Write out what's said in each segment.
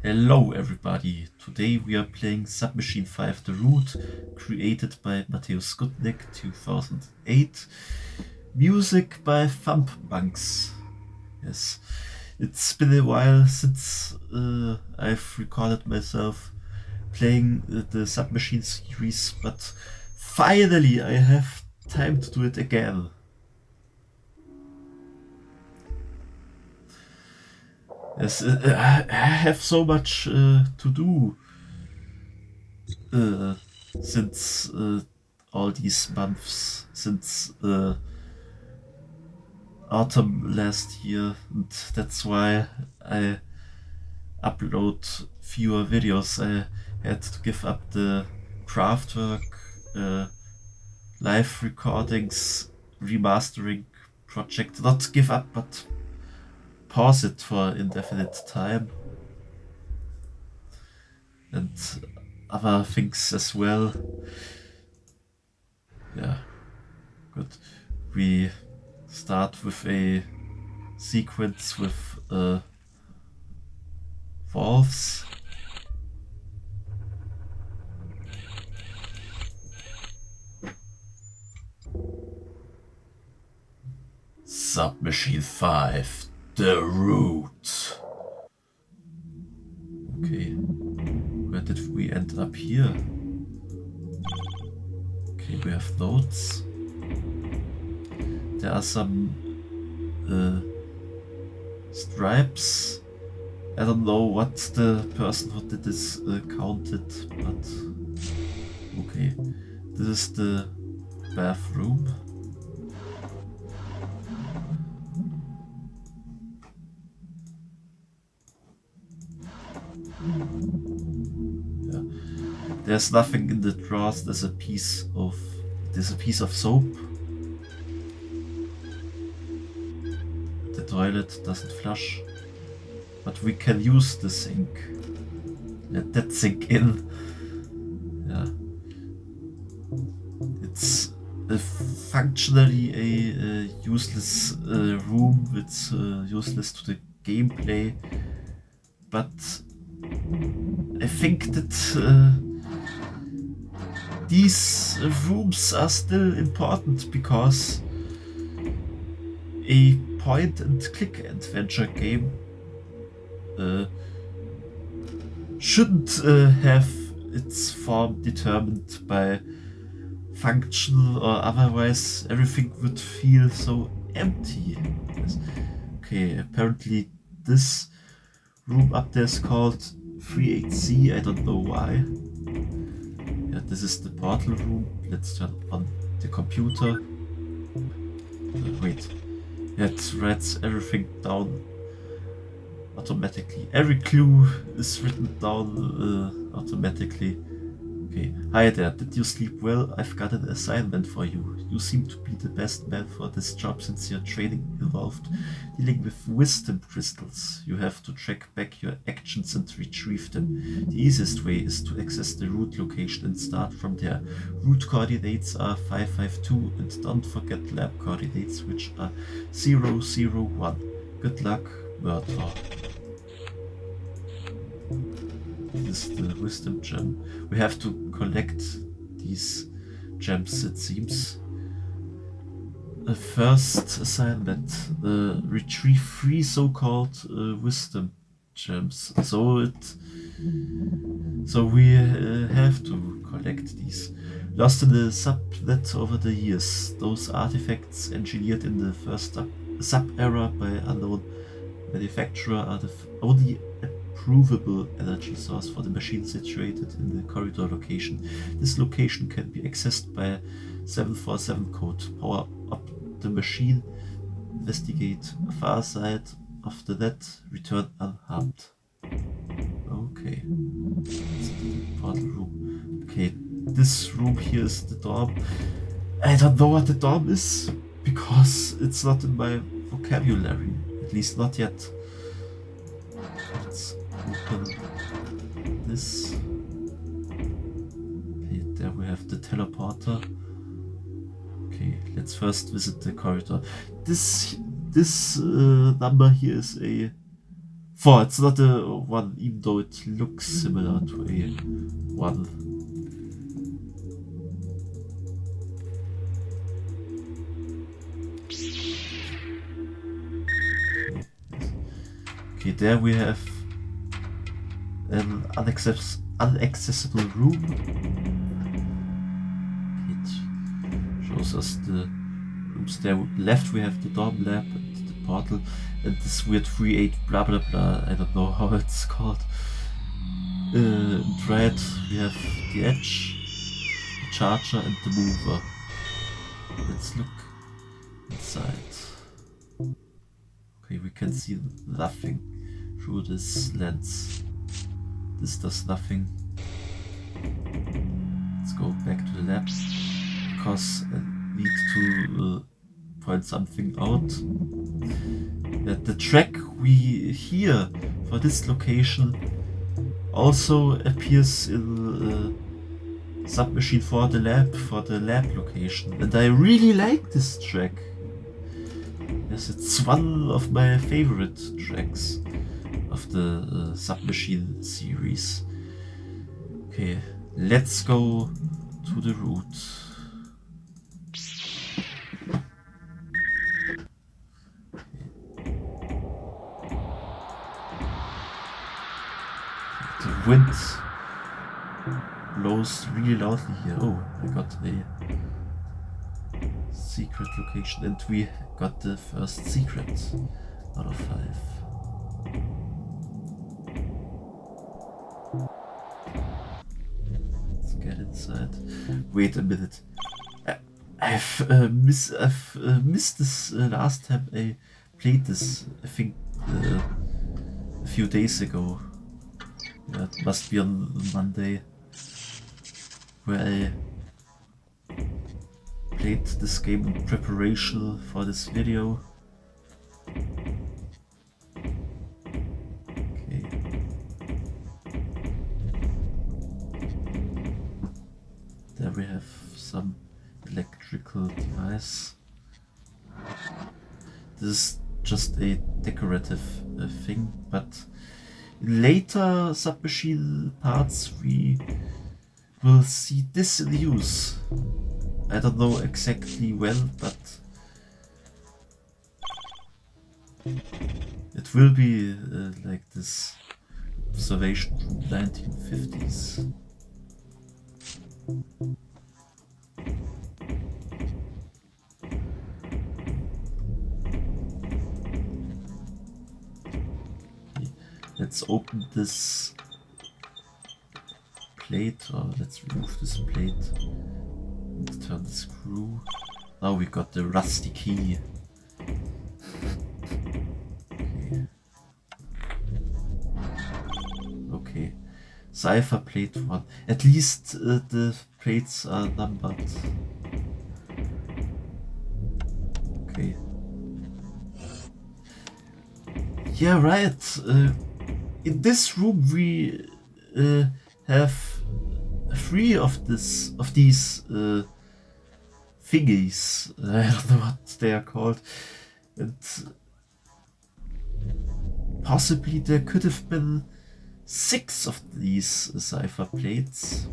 Hello everybody, today we are playing Submachine 5 The Root, created by Mateusz Skutnik 2008. Music by Thump Bunks. Yes, it's been a while since I've recorded myself playing the Submachine series, but finally I have time to do it again. Yes, I have so much to do since all these months, since autumn last year, and that's why I upload fewer videos. I had to give up the craft work, live recordings, remastering project. Not give up, but pause it for indefinite time. And other things as well. Yeah, good. We start with a sequence with wolves. Submachine 5, The Root. Okay, where did we end up here? Okay, we have notes. There are some stripes. I don't know what the person who did this counted, but okay. This is the bathroom. Yeah. There's nothing in the drawers. There's a piece of soap. The toilet doesn't flush, but we can use the sink. Let that sink in. Yeah. It's functionally a useless room. It's useless to the gameplay, but I think that these rooms are still important because a point and click adventure game shouldn't have its form determined by function, or otherwise everything would feel so empty. Yes. Okay, apparently this room up there is called 38C. I don't know why. Yeah, this is the portal room. Let's turn on the computer. Wait. Yeah, it writes everything down automatically. Every clue is written down automatically. Okay. Hi there, did you sleep well? I've got an assignment for you. You seem to be the best man for this job since your training involved dealing with wisdom crystals. You have to track back your actions and retrieve them. The easiest way is to access the root location and start from there. Root coordinates are 552, and don't forget lab coordinates, which are 001. Good luck, Murtaugh. This is the wisdom gem. We have to collect these gems, it seems. The first assignment, retrieve 3 so-called wisdom gems. So we have to collect these. Lost in the subnet over the years, those artifacts engineered in the first sub-era by unknown manufacturer are the only provable energy source for the machine situated in the corridor location. This location can be accessed by 747 code. Power up the machine, investigate far side of the net, return unharmed. Okay. Portal room. Okay, this room here is the dorm. I don't know what the dorm is because it's not in my vocabulary. At least not yet. Let's open this. Okay, there we have the teleporter. Okay, let's first visit the corridor. This number here is a 4, it's not a 1, even though it looks similar to a 1. Okay, there we have an inaccessible room. It shows us the rooms there. Left we have the dorm lab and the portal and this weird 3-8 blah blah blah. I don't know how it's called. Right, we have the edge, the charger and the mover. Let's look inside. Okay, we can see nothing through this lens. This does nothing. Let's go back to the lab because I need to point something out. That the track we hear for this location also appears in Submachine for the lab location, and I really like this track. Yes, it's one of my favorite tracks of the Submachine series. Okay, let's go to the route. The wind blows really loudly here. Oh, I got a secret location and we got the first secret out of 5. Let's get inside. Wait a minute. I've missed this last time I played this. I think a few days ago. Yeah, it must be on Monday, where I played this game in preparation for this video. Okay. There we have some electrical device. This is just a decorative thing, but in later Submachine parts we will see this in use. I don't know exactly when, but it will be like this observation from 1950s. Let's open this plate, or let's remove this plate and turn the screw. Now we got the rusty key. Okay. Cipher plate 1. At least the plates are numbered. Okay. Yeah, right. In this room we have 3 of these thingies. I don't know what they are called. And possibly there could have been 6 of these cipher plates.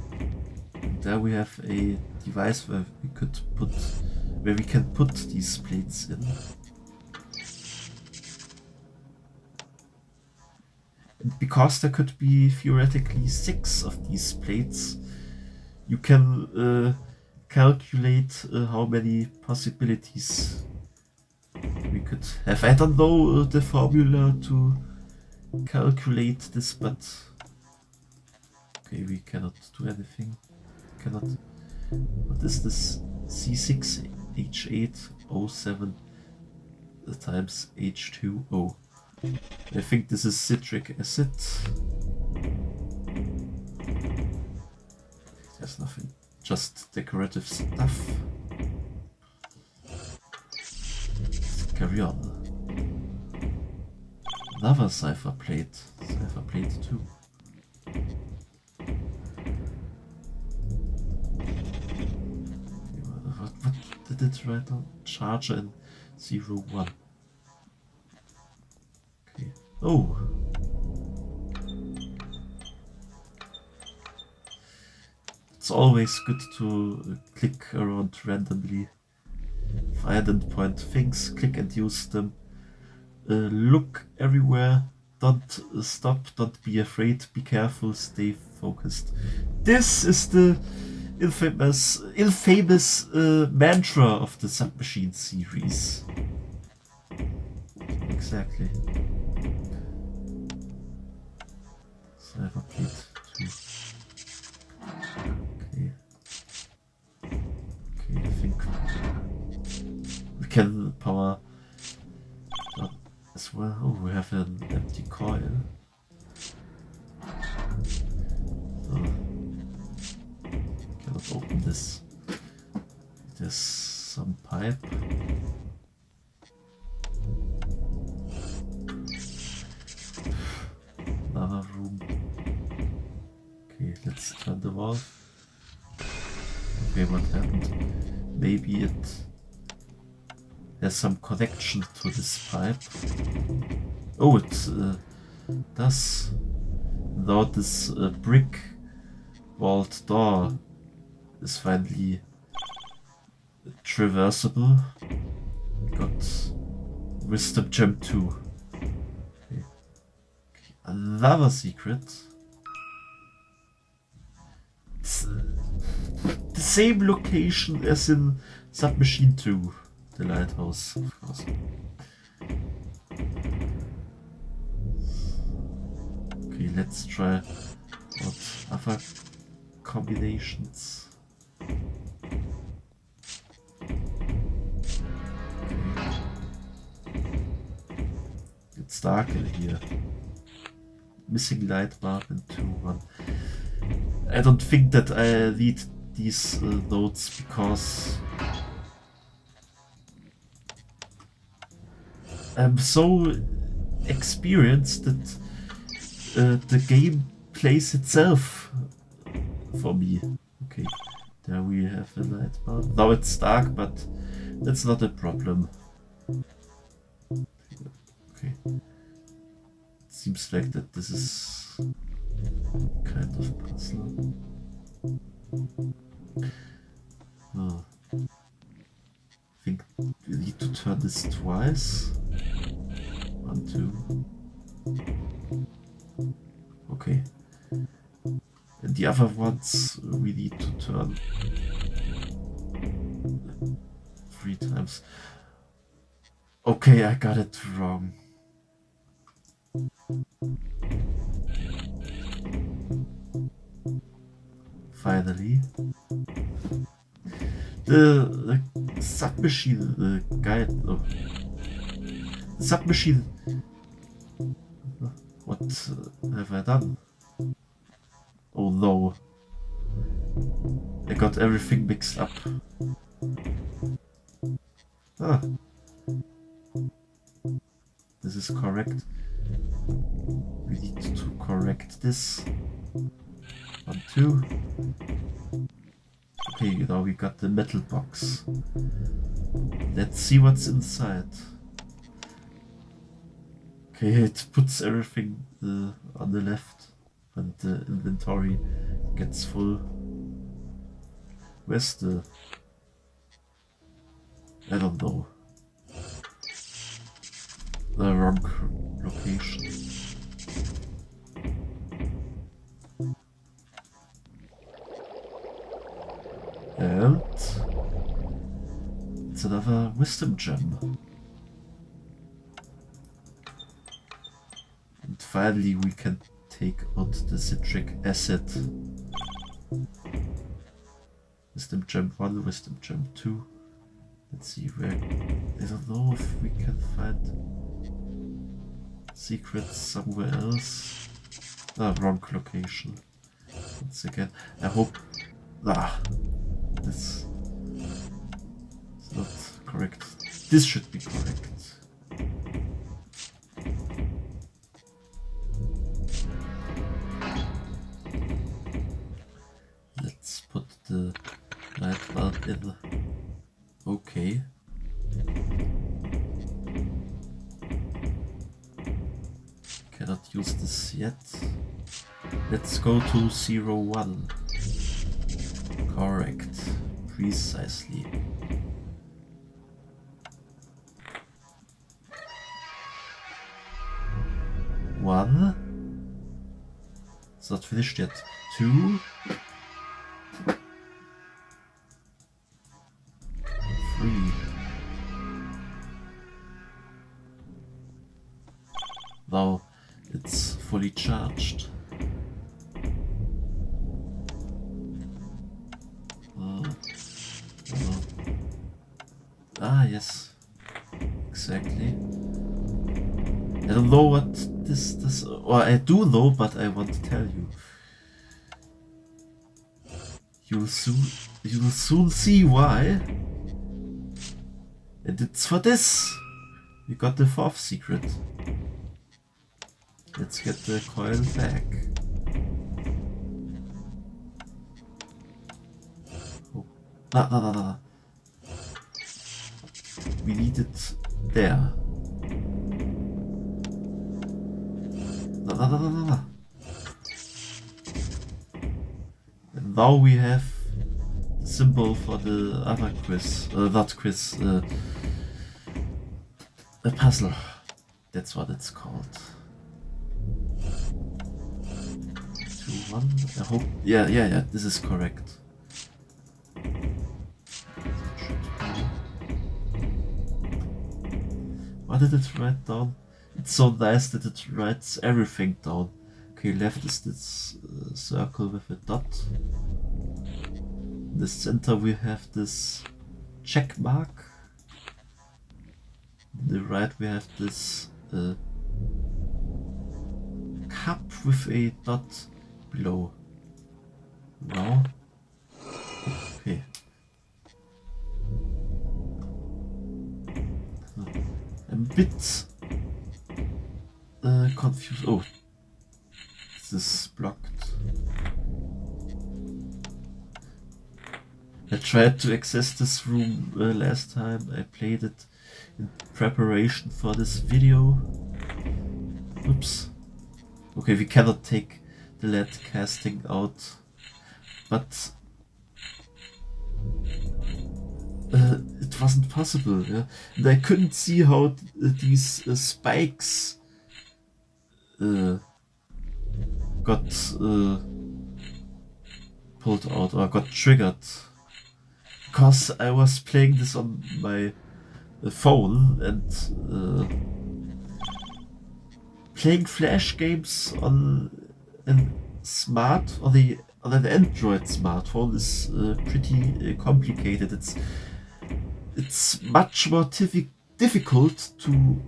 And there we have a device where we can put these plates in. Because there could be theoretically 6 of these plates, you can calculate how many possibilities we could have. I don't know the formula to calculate this, but okay, we cannot do anything. What is this? C6H8O7 times H2O. I think this is citric acid. There's nothing, just decorative stuff. Let's carry on. Another cipher plate 2. What did it write on? Charger in 01. Okay. Oh, It's always good to click around randomly, find and point things, click and use them. Look everywhere, don't stop, don't be afraid, be careful, stay focused. This is the infamous mantra of the Submachine series. Exactly. So I have a plate too. Okay. Okay, I think we can power that as well. Oh, we have an empty coil. So, cannot open this. There's some pipe. Another room. Okay, let's turn the valve. Okay, what happened? Maybe it has some connection to this pipe. Oh, it does. Now this brick vault door is finally traversable. Got Wisdom Gem 2. Okay. Another secret. It's the same location as in Submachine 2, the Lighthouse, of course. Okay, let's try what other combinations. Okay. It's dark in here. Missing light bulb in 2-1. I don't think that I need these notes because I'm so experienced that the game plays itself for me. Okay, there we have a light bulb. Now it's dark, but that's not a problem. Okay, it seems like that this is kind of puzzle. Oh. I think we need to turn this twice. 1, 2. Okay. And the other ones we need to turn 3 times. Okay, I got it wrong. Finally. The submachine guide. Oh. The submachine. What have I done? Oh no. I got everything mixed up. Ah. This is correct. We need to correct this. 1, 2. Okay, now we got the metal box. Let's see what's inside. Okay, it puts everything on the left and the inventory gets full. Where's the... I don't know. The wrong location. And it's another wisdom gem. And finally we can take out the citric acid. Wisdom gem 1, wisdom gem 2. Let's see where... I don't know if we can find secrets somewhere else. Ah, wrong location. Once again. I hope... Ah! This is not correct. This should be correct. Let's put the light bulb in. Okay. Cannot use this yet. Let's go to 0, 1. Correct. Precisely. One. It's not finished yet. Two. Three. Now it's fully charged. Ah, yes. Exactly. I don't know what this, or I do know, but I want to tell you. You will soon see why. And it's for this. We got the fourth secret. Let's get the coil back. Oh. No. We need it there. No. And now we have the symbol for the other quiz. Not quiz. A puzzle. That's what it's called. 2, 1. I hope. Yeah. This is correct. What did it write down? It's so nice that it writes everything down. Okay, left is this circle with a dot. In the center we have this check mark. On the right we have this cup with a dot below. Now, okay. I'm a bit confused. Oh, this is blocked. I tried to access this room last time. I played it in preparation for this video. Oops. Okay, we cannot take the LED casting out, but it wasn't possible. Yeah? And I couldn't see how these spikes got pulled out or got triggered, because I was playing this on my phone and playing Flash games on an Android smartphone is pretty complicated. It's much more difficult to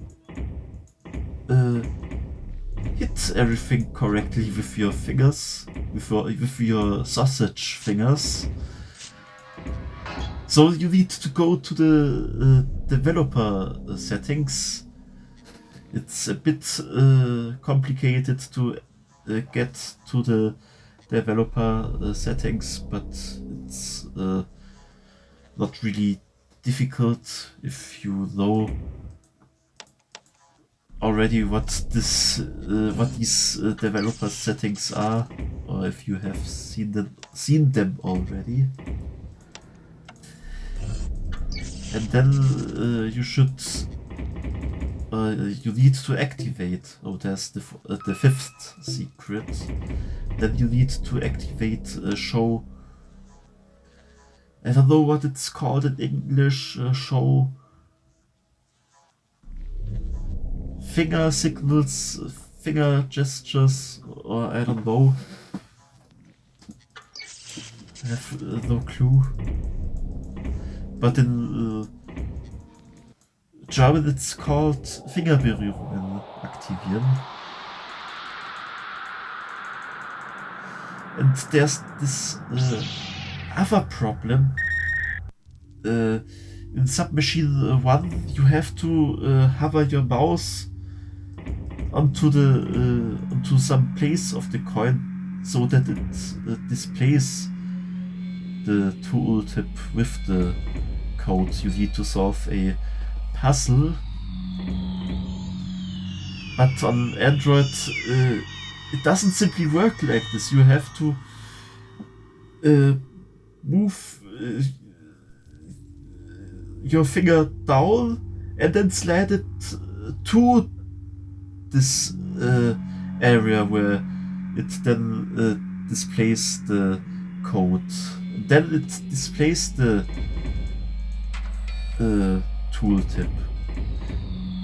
hit everything correctly with your fingers, with your sausage fingers. So you need to go to the developer settings. It's a bit complicated to get to the developer settings, but it's not really difficult if you know already what these developer settings are, or if you have seen them already. And then you need to activate. Oh, there's the fifth secret. Then you need to activate show. I don't know what it's called in English. Show finger signals, finger gestures, or I don't know. I have no clue. But in German it's called Fingerberührungen aktivieren. And there's this other problem. In Submachine 1 you have to hover your mouse onto some place of the coin so that it displays the tooltip with the code. You need to solve a puzzle, but on Android it doesn't simply work like this. You have to move your finger down and then slide it to this area where it then displays the code. And then it displays the tooltip.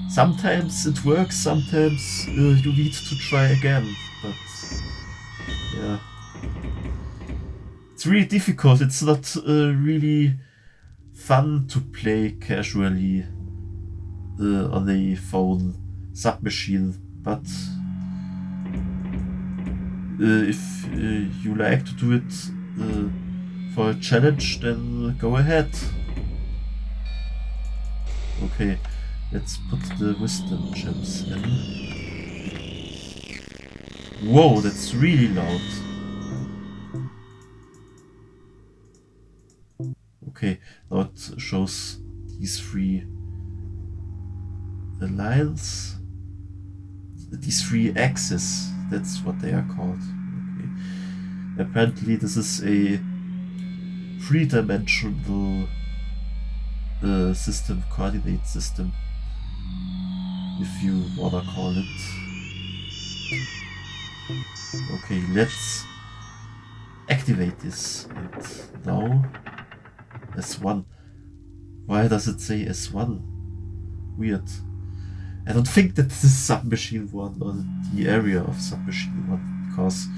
Sometimes it works, sometimes you need to try again, but yeah. It's really difficult, it's not really fun to play casually on a phone submachine, but if you like to do it for a challenge, then go ahead. Okay, let's put the wisdom gems in. Whoa, that's really loud. Okay, now it shows these three lines. These three axes, that's what they are called. Okay. Apparently this is a three-dimensional system, coordinate system, if you wanna call it. Okay, let's activate this. And now S1. Why does it say S1? Weird. I don't think that this is Submachine 1 or the area of Submachine 1, because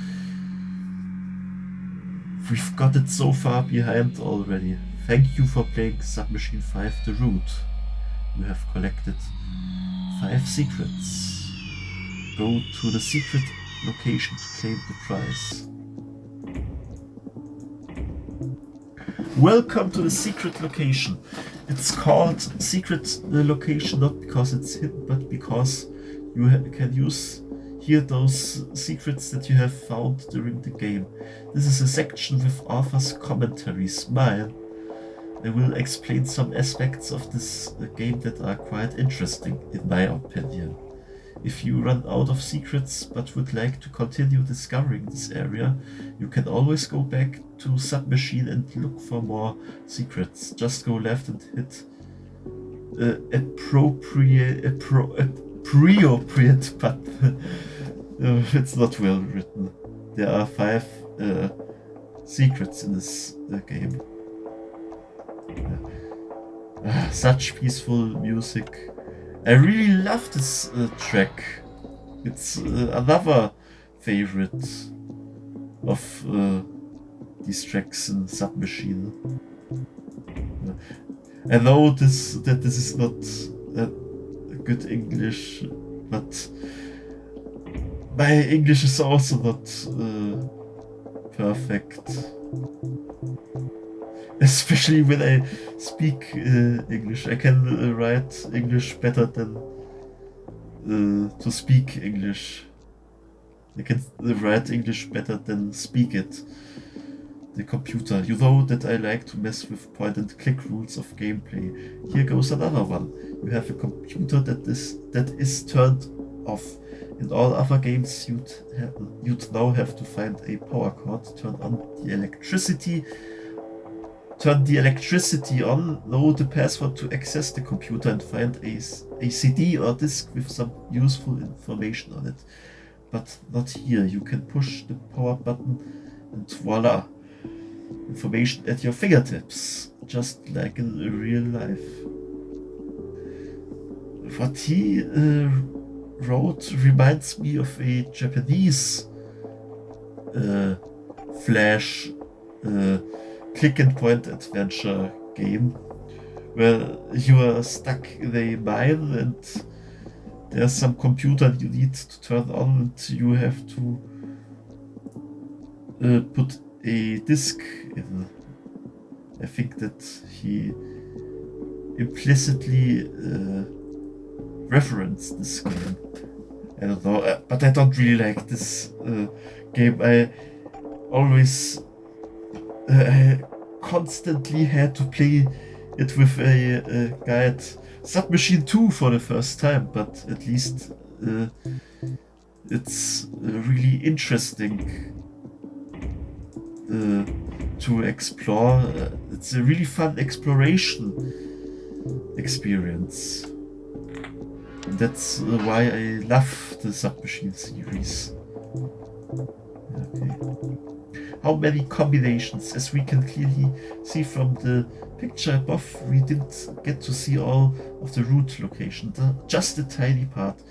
we've got it so far behind already. Thank you for playing Submachine 5 The Root. You have collected 5 secrets. Go to the secret location to claim the prize. Welcome to the secret location. It's called secret location not because it's hidden, but because you can use here those secrets that you have found during the game. This is a section with author's commentaries. Mine. I will explain some aspects of this game that are quite interesting, in my opinion. If you run out of secrets but would like to continue discovering this area, you can always go back to Submachine and look for more secrets. Just go left and hit appropriate button. It's not well written. There are 5 secrets in this game. Such peaceful music. I really love this track. It's another favorite of these tracks in Submachine. I know that this is not good English, but my English is also not perfect. Especially when I speak English. I can write English better than to speak English. I can write English better than speak it. The computer. You know that I like to mess with point and click rules of gameplay. Here goes another one. You have a computer that is turned off. In all other games you'd now have to find a power cord, turn the electricity on, know the password to access the computer, and find a CD or disk with some useful information on it. But not here. You can push the power button and voila! Information at your fingertips, just like in real life. What he wrote reminds me of a Japanese Flash click and point adventure game where you are stuck in a mine and there's some computer you need to turn on and you have to put a disk in. I think that he implicitly referenced this game. I don't know, but I don't really like this game. I constantly had to play it with a guide. Submachine 2 for the first time, but at least it's really interesting to explore. It's a really fun exploration experience. And that's why I love the Submachine series. Okay. How many combinations? As we can clearly see from the picture above, we didn't get to see all of the root location, just a tiny part.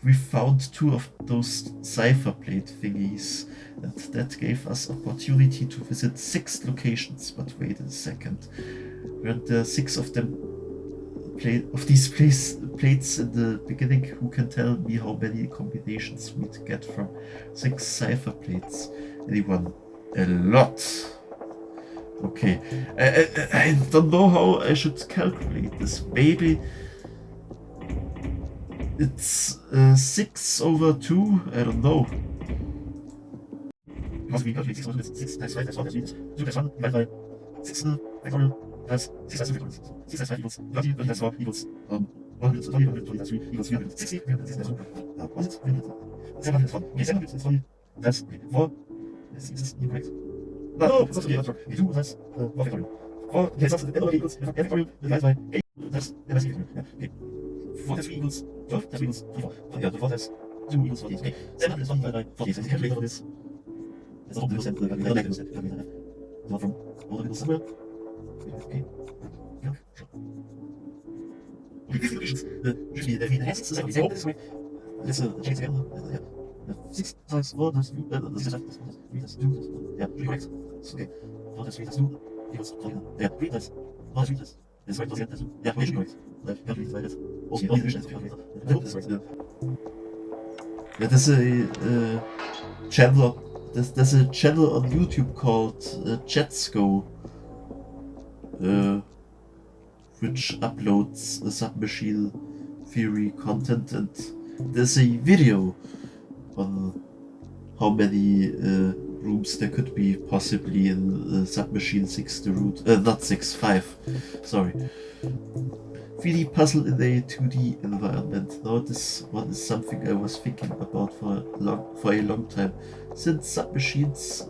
We found 2 of those cipher plate thingies, and that gave us opportunity to visit 6 locations. But wait a second, weren't there 6 of them these plates in the beginning? Who can tell me how many combinations we'd get from 6 cipher plates? Anyone? A lot. Okay, I don't know how I should calculate this. Maybe it's 6 over 2. I don't know. How do we calculate 6 over 2? 6 times 5 times 1 times 2 times 1 divided by 6 factorial times 6 times 2 equals 6 times 5 equals 30, 30 times 4 equals 120 times 3 equals 360, 360 times 2. What is it? 700 times 1. Okay, 700 times 1 times 4. Is this incorrect? No, it's not okay. That's wrong. 2 times 4 factorial. 4, okay, so n equals n factorial divided by 8 times n factorial. Okay. 4 times 3 equals 12 times 3 equals 24. Yeah, 4 times 2 equals 48. Okay, 700 is 1 divided by 48. So the calculator is. It's not 0%, the calculator is calculator. It's not from all the middle somewhere. Okay. Yeah, sure. Okay, 50 equations. Usually, the enhanced is exactly this way. Let's check it again. Yeah. 6 times 4 times 3 times 4 times 3 times 2 times 1. Yeah, pretty correct. Okay. 4 times 3 times 2 equals 49. Yeah, 3 times 4 times 3 times. It's right, times 2. Yeah, okay, correct. Like, calculate by that. Okay, all the additions calculator. I hope this is right. Yeah, there's a channel. There's a channel on YouTube called Jetsco, which uploads submachine theory content, and there's a video on how many rooms there could be possibly in Submachine 6 the root, not 6, 5, sorry. 3D puzzle in a 2D environment. Now this one is something I was thinking about for a long time. Since submachines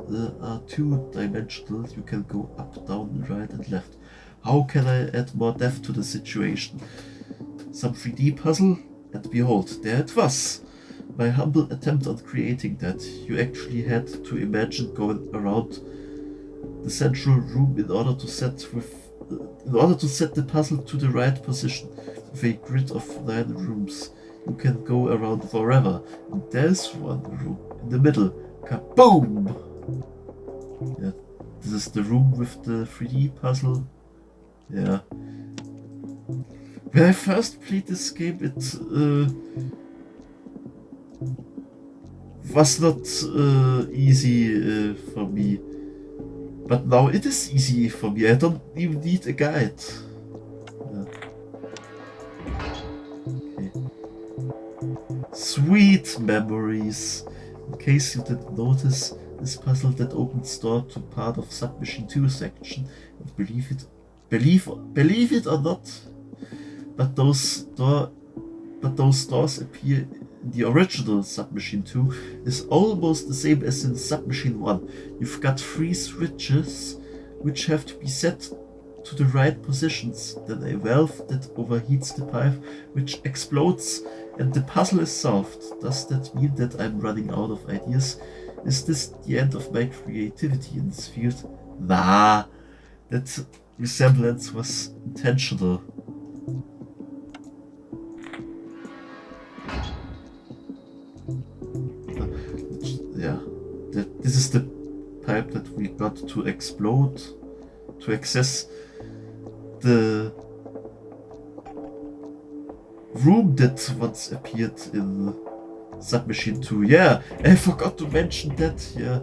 are 2-dimensional, you can go up, down, right and left. How can I add more depth to the situation? Some 3D puzzle, and behold, there it was. My humble attempt on creating that. You actually had to imagine going around the central room in order to set the puzzle to the right position. With a grid of 9 rooms, you can go around forever. And there's one room in the middle. Kaboom! Yeah, this is the room with the 3D puzzle. Yeah. When I first played this game, it was not easy for me. But now it is easy for me. I don't even need a guide. Yeah. Okay. Sweet memories. In case you didn't notice, this puzzle that opens door to part of Submachine 2 section. And believe it or not, but those doors appear in the original Submachine 2 is almost the same as in Submachine 1. You've got 3 switches which have to be set to the right positions, then a valve that overheats the pipe which explodes, and the puzzle is solved. Does that mean that I'm running out of ideas? Is this the end of my creativity in this field? Nah, that resemblance was intentional. Yeah, this is the pipe that we got to explode to access the room that once appeared in Submachine 2. Yeah, I forgot to mention that. Yeah,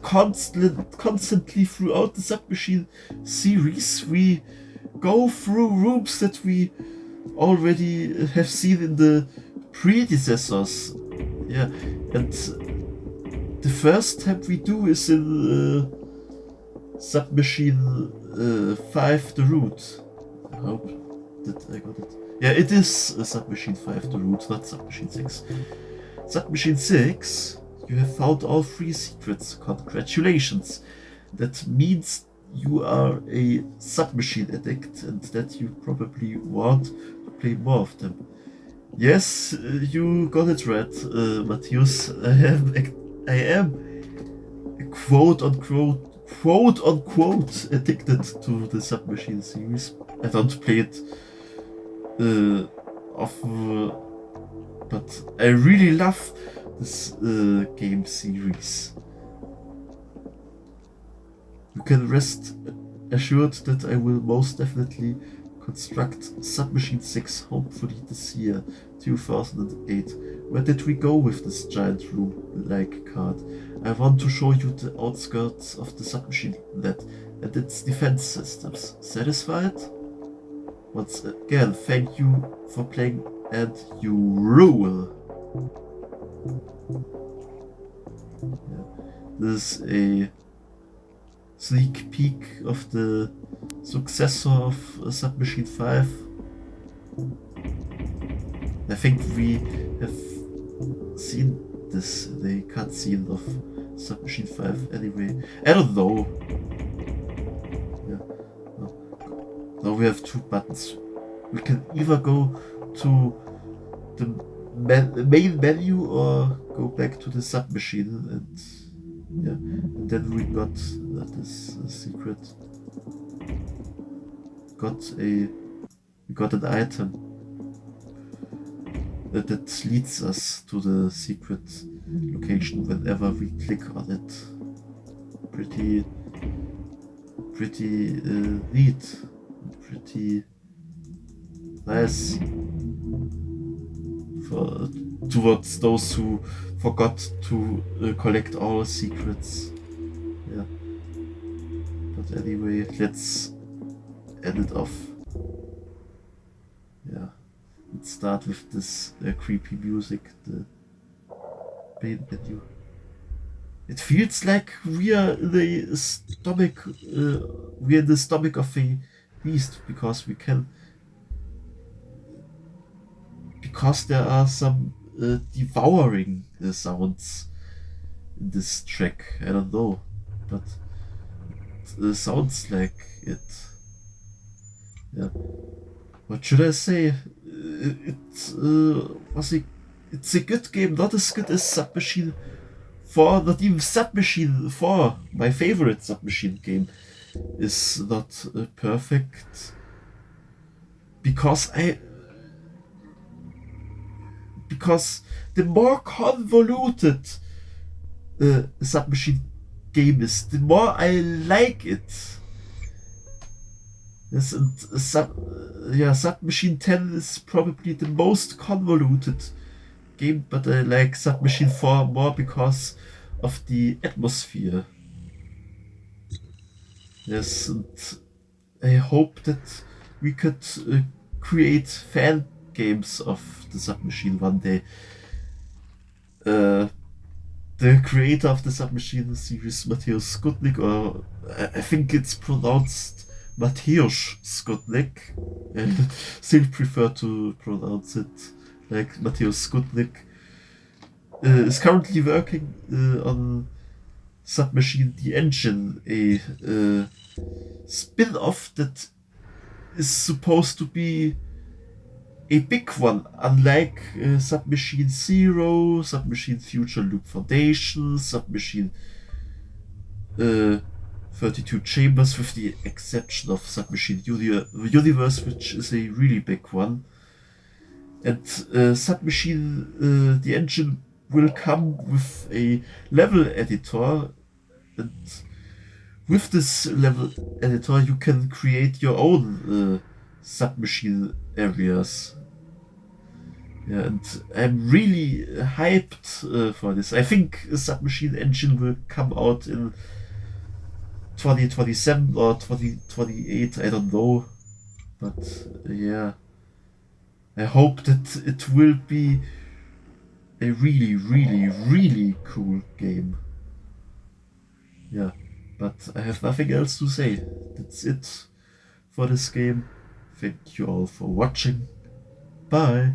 constantly throughout the Submachine series, we go through rooms that we already have seen in the predecessors. Yeah, and the first time we do is in Submachine 5 the root. I hope that I got it. Yeah, it is Submachine 5 the root, not Submachine 6. Submachine 6, you have found all 3 secrets. Congratulations. that means you are a Submachine addict and that you probably want to play more of them. Yes, you got it right, Matthias. I am quote unquote addicted to the Submachine series. I don't play it often, but I really love this game series. You can rest assured that I will most definitely construct Submachine 6 hopefully this year, 2008. Where did we go with this giant room-like card? I want to show you the outskirts of the Submachine net and its defense systems. Satisfied? Once again, thank you for playing and you rule! Yeah. This is a sneak peek of the successor of Submachine 5. I think we have seen this in the cutscene of Submachine 5 anyway. I don't know. Yeah. Now we have two buttons. We can either go to the main menu or go back to the Submachine, and yeah, and then we got this secret. We got an item that leads us to the secret location whenever we click on it. Pretty neat, pretty nice towards those who forgot to collect all secrets. Yeah. But anyway, let's end it off. Yeah. Let's start with this creepy music, the main menu. It feels like we are in the stomach. We are in the stomach of a beast because there are some devouring sounds in this track. I don't know, but it sounds like it. Yeah. What should I say? It's a good game, not as good as Submachine 4, not even Submachine 4, my favorite Submachine game, is not perfect. Because the more convoluted Submachine game is, the more I like it. Yes, and Submachine 10 is probably the most convoluted game, but I like Submachine 4 more because of the atmosphere. Yes, and I hope that we could create fan games of the Submachine one day. The creator of the Submachine series, Mateusz Skutnik, or I think it's pronounced Mateusz Skutnik. I still prefer to pronounce it like Mateusz Skutnik. Is currently working on Submachine the Engine, a spin-off that is supposed to be a big one, unlike Submachine Zero, Submachine Future Loop Foundation, Submachine 32 Chambers, with the exception of Submachine Universe, which is a really big one. And Submachine the Engine will come with a level editor, and with this level editor you can create your own Submachine areas. Yeah, and I'm really hyped for this. I think Submachine Engine will come out in 2027 or 2028, I don't know. But yeah, I hope that it will be a really, really, really cool game. Yeah, but I have nothing else to say. That's it for this game. Thank you all for watching. Bye.